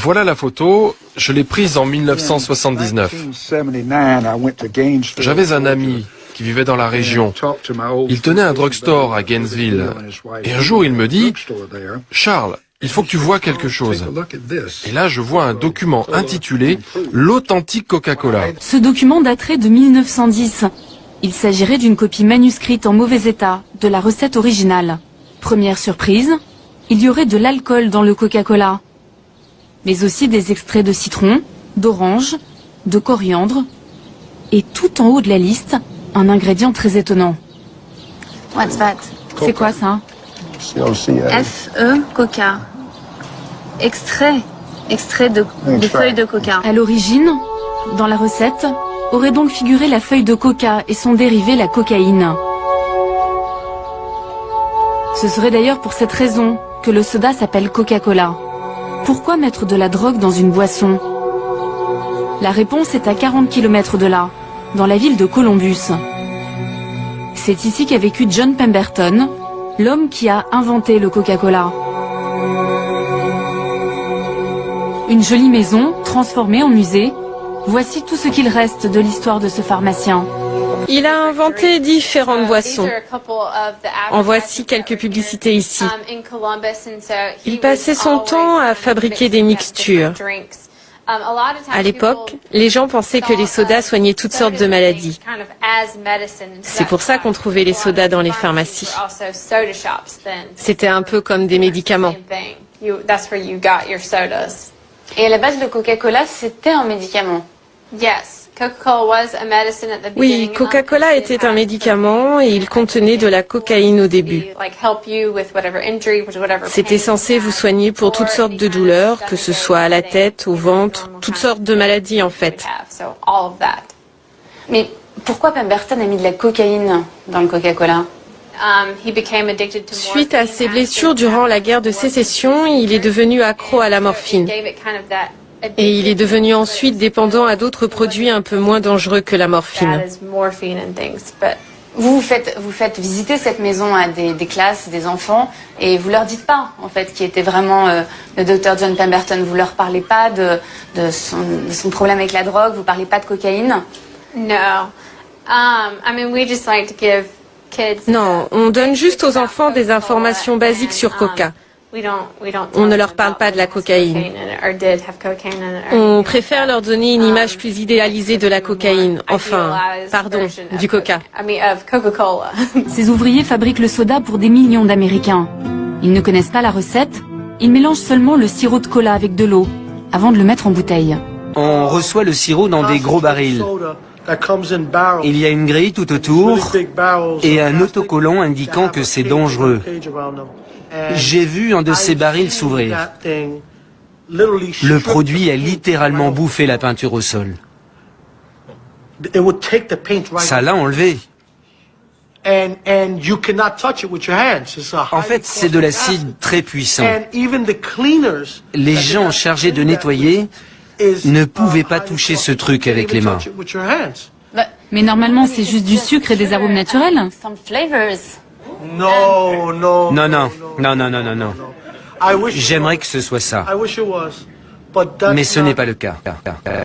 Voilà la photo, je l'ai prise en 1979. J'avais un ami qui vivait dans la région. Il tenait un drugstore à Gainesville. Et un jour, il me dit « Charles, il faut que tu vois quelque chose. » Et là, je vois un document intitulé « L'authentique Coca-Cola ». Ce document daterait de 1910. Il s'agirait d'une copie manuscrite en mauvais état de la recette originale. Première surprise, il y aurait de l'alcool dans le Coca-Cola, mais aussi des extraits de citron, d'orange, de coriandre, et tout en haut de la liste, un ingrédient très étonnant. What's that? C'est quoi ça? F-E, Coca. Extrait de feuilles de coca. À l'origine, dans la recette, aurait donc figuré la feuille de coca et son dérivé, la cocaïne. Ce serait d'ailleurs pour cette raison que le soda s'appelle Coca-Cola. Pourquoi mettre de la drogue dans une boisson? La réponse est à 40 km de là, dans la ville de Columbus. C'est ici qu'a vécu John Pemberton, l'homme qui a inventé le Coca-Cola. Une jolie maison, transformée en musée. Voici tout ce qu'il reste de l'histoire de ce pharmacien. Il a inventé différentes boissons. En voici quelques publicités ici. Il passait son temps à fabriquer des mixtures. À l'époque, les gens pensaient que les sodas soignaient toutes sortes de maladies. C'est pour ça qu'on trouvait les sodas dans les pharmacies. C'était un peu comme des médicaments. Et à la base, le Coca-Cola, c'était un médicament. Oui, Coca-Cola était un médicament et il contenait de la cocaïne au début. C'était censé vous soigner pour toutes sortes de douleurs, que ce soit à la tête, au ventre, toutes sortes de maladies en fait. Mais pourquoi Pemberton a mis de la cocaïne dans le Coca-Cola? Suite à ses blessures durant la guerre de sécession, il est devenu accro à la morphine. Et il est devenu ensuite dépendant à d'autres produits un peu moins dangereux que la morphine. Vous faites visiter cette maison à des classes, des enfants, et vous leur dites pas, en fait, qui était vraiment le docteur John Pemberton. Vous leur parlez pas de son problème avec la drogue, vous parlez pas de cocaïne? Non, on donne juste aux enfants des informations basiques sur Coca. On ne leur parle pas de la cocaïne. On préfère leur donner une image plus idéalisée de la cocaïne. Enfin, pardon, du Coca. Ces ouvriers fabriquent le soda pour des millions d'Américains. Ils ne connaissent pas la recette, ils mélangent seulement le sirop de cola avec de l'eau, avant de le mettre en bouteille. On reçoit le sirop dans des gros barils. Il y a une grille tout autour et un autocollant indiquant que c'est dangereux. J'ai vu un de ces barils s'ouvrir. Le produit a littéralement bouffé la peinture au sol. Ça l'a enlevé. En fait, c'est de l'acide très puissant. Les gens chargés de nettoyer ne pouvaient pas toucher ce truc avec les mains. Mais normalement, c'est juste du sucre et des arômes naturels. Non. J'aimerais que ce soit ça. Mais ce n'est pas le cas.